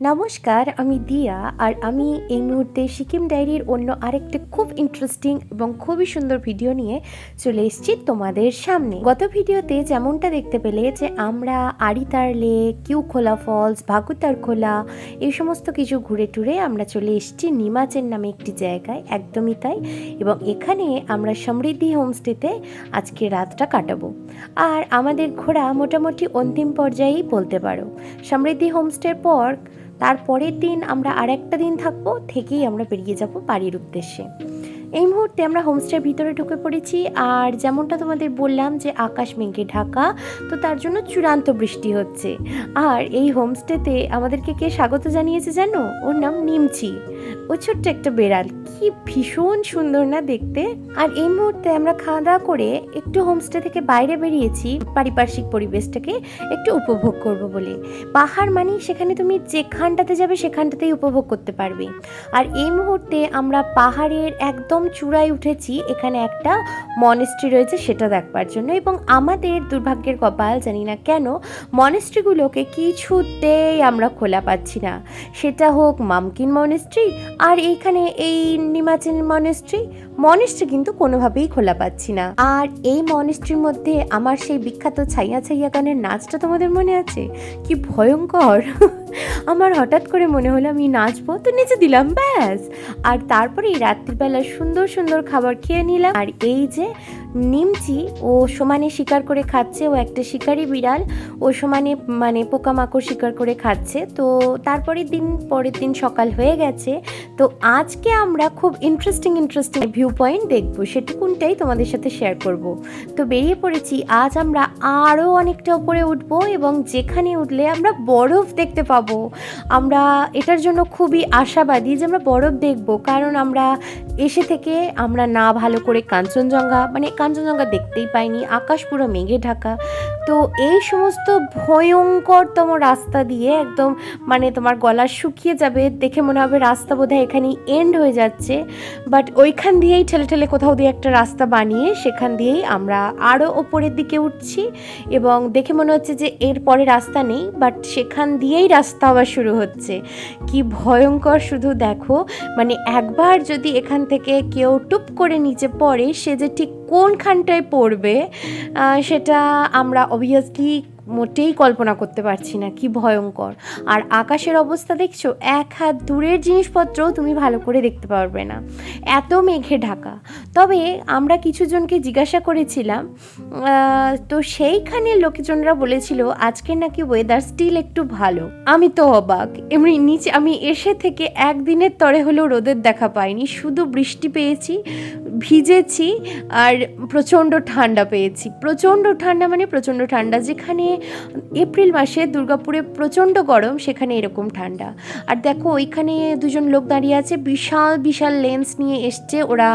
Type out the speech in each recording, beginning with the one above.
নমস্কার, আমি দিয়া। আর আমি এই মুহূর্তে সিকিম ডায়েরির অন্য আরেকটা খুব ইন্টারেস্টিং এবং খুবই সুন্দর ভিডিও নিয়ে চলে এসেছি তোমাদের সামনে। গত ভিডিওতে যেমনটা দেখতে পেলে যে আমরা আড়িতার লেক, কিউখোলা ফলস, ভাগুতার খোলা এই সমস্ত কিছু ঘুরে টুরে আমরা চলে এসেছি নিমাচের নামে একটি জায়গায়, একদমই তাই। এবং এখানে আমরা সমৃদ্ধি হোমস্টেতে আজকে রাতটা কাটাবো। আর আমাদের ঘোরা মোটামুটি অন্তিম পর্যায়েই বলতে পারো। সমৃদ্ধি হোমস্টের পর তারপরের দিন আমরা আর একটা দিন থাকবো, থেকেই আমরা বেরিয়ে যাব বাড়ির উদ্দেশ্যে। এই মুহূর্তে আমরা হোমস্টের ভিতরে ঢুকে পড়েছি। আর যেমনটা তোমাদের বললাম যে আকাশ মেঘে ঢাকা, তো তার জন্য চূড়ান্ত বৃষ্টি হচ্ছে। আর এই হোমস্টেতে আমাদেরকে কে স্বাগত জানিয়েছে জানো? ওর নাম নিমচি। ও ছোট্ট একটা বেড়াল, কি ভীষণ সুন্দর না দেখতে। আর এই মুহূর্তে আমরা খাওয়া দাওয়া করে একটু হোমস্টে থেকে বাইরে বেরিয়েছি পারিপার্শ্বিক পরিবেশটাকে একটু উপভোগ করব বলে। পাহাড় মানে সেখানে তুমি যেখানটাতে যাবে সেখানটাতেই উপভোগ করতে পারবে। আর এই মুহূর্তে আমরা পাহাড়ের একদম চূড়ায় উঠেছি। এখানে একটা মনেস্ট্রি রয়েছে সেটা দেখবার জন্য। এবং আমাদের দুর্ভাগ্যের কপাল, জানি না কেন মনেস্ট্রিগুলোকে কিছুতেই আমরা খোলা পাচ্ছি না। সেটা হোক মামকিন মনেস্ট্রি আর এইখানে এই নিমাচেন মনেস্ট্রি কিন্তু কোনোভাবেই খোলা পাচ্ছি না। আর এই মনেস্ট্রির মধ্যে আমার সেই বিখ্যাত ছাইয়া ছাইয়া গানের নাচটা তোমাদের মনে আছে? কি ভয়ঙ্কর! আমার হঠাৎ করে মনে হলো আমি নাচবো, তো নেচে দিলাম ব্যাস। আর তারপরে এই রাত্রিবেলা সুন্দর সুন্দর খাবার খেয়ে নিলাম। আর এই যে নিমচি, ও সমানে শিকার করে খাচ্ছে, ও একটা শিকারি বিড়াল, ও সমানে মানে পোকামাকড় শিকার করে খাচ্ছে। তো পরের দিন সকাল হয়ে গেছে। তো আজকে আমরা খুব ইন্টারেস্টিং ভিউ পয়েন্ট দেখবো, সেটুকুনটাই তোমাদের সাথে শেয়ার করব। তো বেরিয়ে পড়েছি। আজ আমরা আরও অনেকটা উপরে উঠবো এবং যেখানে উঠলে আমরা বরফ দেখতে পাবো। আমরা এটার জন্য খুবই আশাবাদী যে আমরা বরফ দেখবো, কারণ আমরা এসে থেকে আমরা না ভালো করে কাঞ্চনজঙ্ঘা দেখতেই পাইনি। আকাশ পুরো মেঘে ঢাকা। তো এই সমস্ত ভয়ঙ্করতম রাস্তা দিয়ে একদম মানে তোমার গলা শুকিয়ে যাবে, দেখে মনে হবে রাস্তা বোধহয় এখানেই এন্ড হয়ে যাচ্ছে। বাট ওইখান দিয়েই ঠেলে কোথাও দিয়ে একটা রাস্তা বানিয়ে সেখান দিয়েই আমরা আরও ওপরের দিকে উঠছি। এবং দেখে মনে হচ্ছে যে এর পরে রাস্তা নেই, বাট সেখান দিয়েই রাস্তা আবার শুরু হচ্ছে। কি ভয়ঙ্কর শুধু দেখো! মানে একবার যদি এখান থেকে কেউ টুপ করে নিচে পড়ে, সে যে ঠিক কোনখানটায় পড়বে সেটা আমরা অবভিয়াসলি মোটেই কল্পনা করতে পারছি না। কি ভয়ঙ্কর! আর আকাশের অবস্থা দেখছো, এক হাত দূরের জিনিসপত্রও তুমি ভালো করে দেখতে পারবে না, এত মেঘে ঢাকা। তবে আমরা কিছুজনকে জিজ্ঞাসা করেছিলাম, তো সেইখানে লোকজনরা বলেছিল আজকে নাকি ওয়েদার স্টিল একটু ভালো। আমি তো অবাক। এমনি নিচে আমি এসে থেকে একদিনের তরে হলেও রোদের দেখা পাইনি, শুধু বৃষ্টি পেয়েছি, ভিজেছি আর প্রচণ্ড ঠান্ডা পেয়েছি। প্রচণ্ড ঠান্ডা। যেখানে এপ্রিল মাসে দুর্গাপুরে প্রচণ্ড গরম, সেখানে এরকম ঠান্ডা। আর দেখো ওইখানে দুজন লোক দাঁড়িয়ে আছে, বিশাল বিশাল লেন্স নিয়ে এসছে ওরা।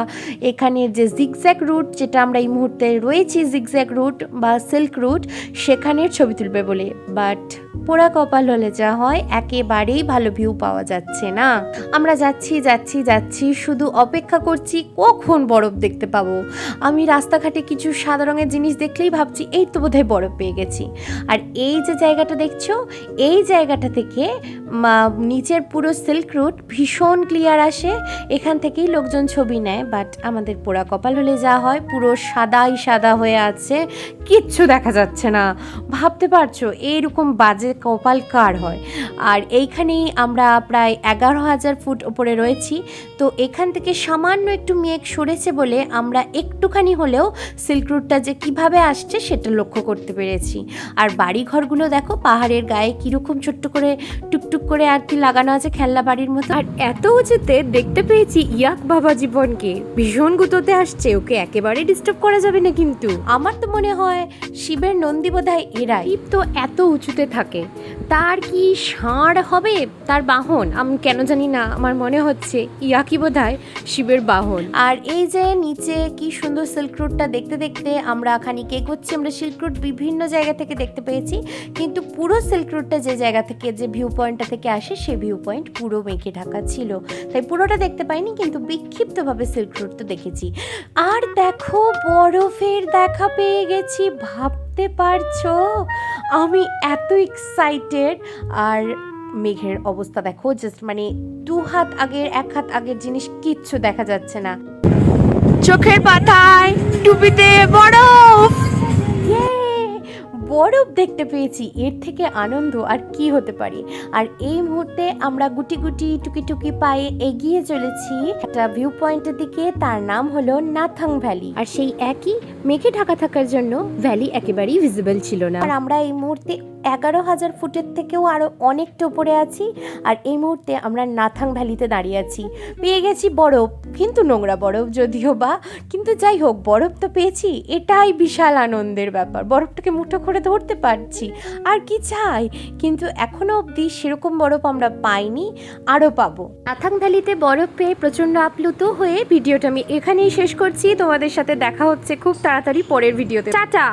এখানে যে জিগজ্যাগ রুট, যেটা আমরা এই মুহূর্তে রয়েছি জিগজ্যাগ রুট বা সিল্ক রুট, সেখানের ছবি তুলবে বলে। বাট পোড়া কপাল হলে যা হয়, একেবারেই ভালো ভিউ পাওয়া যাচ্ছে না। আমরা যাচ্ছি শুধু অপেক্ষা করছি কখন বরফ দেখতে পাবো। আমি রাস্তাঘাটে কিছু সাদা রঙের জিনিস দেখলেই ভাবছি এই তো বোধহয় বরফ পেয়ে গেছি। আর এই যে জায়গাটা দেখছো, এই জায়গাটা থেকে নিচের পুরো সিল্ক রুট ভীষণ ক্লিয়ার আসে। এখান থেকেই লোকজন ছবি নেয়। বাট আমাদের পোড়া কপাল হলে যা হয়, পুরো সাদা হয়ে আছে, কিচ্ছু দেখা যাচ্ছে না। ভাবতে পারছো এইরকম বাজে কপাল কার হয়? আর এইখানেই আমরা প্রায় 11,000 ফুট ওপরে রয়েছি। তো এখান থেকে সামান্য একটু মেঘ সরেছে বলে আমরা একটুখানি হলেও সিল্ক রুটটা যে কিভাবে আসছে সেটা লক্ষ্য করতে পেরেছি। আর বাড়ি ঘরগুলো দেখো পাহাড়ের গায়ে কিরকম ছোট্ট করে টুকটুক করে আর কি লাগানো আছে, খেলনা বাড়ির মতো। আর এত উঁচুতে দেখতে পেয়েছি ইয়াক বাবা জীবনকে, ভীষণ গুঁতোতে আসছে, ওকে একেবারে ডিস্টার্ব করা যাবে না। কিন্তু আমার তো মনে হয় শিবের নন্দী বোধহয় এরাই। শিব তো এত উঁচুতে থাকে, তার কি ষাঁড় হবে তার বাহন? আমি কেন জানি না, আমার মনে হচ্ছে ইয়াকি বোধহয় শিবের বাহন। আর এই যে নিচে কি সুন্দর সিল্ক রুটটা দেখতে দেখতে আমরা খানিক এগোচ্ছি। আমরা সিল্ক রুট বিভিন্ন জায়গা থেকে দেখতে পেয়েছি, কিন্তু পুরো সিল্ক রুটটা যে জায়গা থেকে, যে ভিউ পয়েন্টটা থেকে আসে, সেই ভিউ পয়েন্ট পুরো মেঘে ঢাকা ছিল, তাই পুরোটা দেখতে পাইনি, কিন্তু বিক্ষিপ্তভাবে সিল্ক রুট তো দেখেছি। আর দেখো বরফের দেখা পেয়ে গেছি, ভাবতে পারছো আমি এত এক্সাইটেড। আর মেঘের অবস্থা দেখো, জাস্ট মানে 2 হাত আগের 1 হাত আগের জিনিস কিচ্ছু দেখা যাচ্ছে না। চোখের পাতায় টুপিতে বরফ, বরফ দেখতে পেয়েছি, এর থেকে আনন্দ আর কি হতে পারে। আর এই মুহূর্তে আমরা গুটি গুটি টুকি টুকি পায়ে এগিয়ে চলেছি একটা ভিউ পয়েন্টের দিকে, তার নাম হলো নাথাং ভ্যালি। আর সেই একই মেঘে ঢাকা থাকার জন্য ভ্যালি একেবারেই ভিজিবল ছিল না। আর আমরা এই মুহূর্তে 11,000 ফুটের থেকেও আরো অনেকটা উপরে আছি। আর এই মুহূর্তে আমরা নাথাং ভ্যালিতে দাঁড়িয়ে আছি। পেয়ে গেছি বরফ, কিন্তু নোংরা বরফ যদিও বা, কিন্তু যাই হোক বরফ তো পেয়েছি, এটাই বিশাল আনন্দের ব্যাপার। বরফটাকে মুঠো করে ধরতে পারছি, আর কি চাই। কিন্তু এখনো অবধি সেরকম বরফ আমরা পাইনি, আরও পাবো। নাথাং ভ্যালিতে বরফ পেয়ে প্রচণ্ড আপ্লুত হয়ে ভিডিওটা আমি এখানেই শেষ করছি। তোমাদের সাথে দেখা হচ্ছে খুব তাড়াতাড়ি পরের ভিডিওতে। টাটা।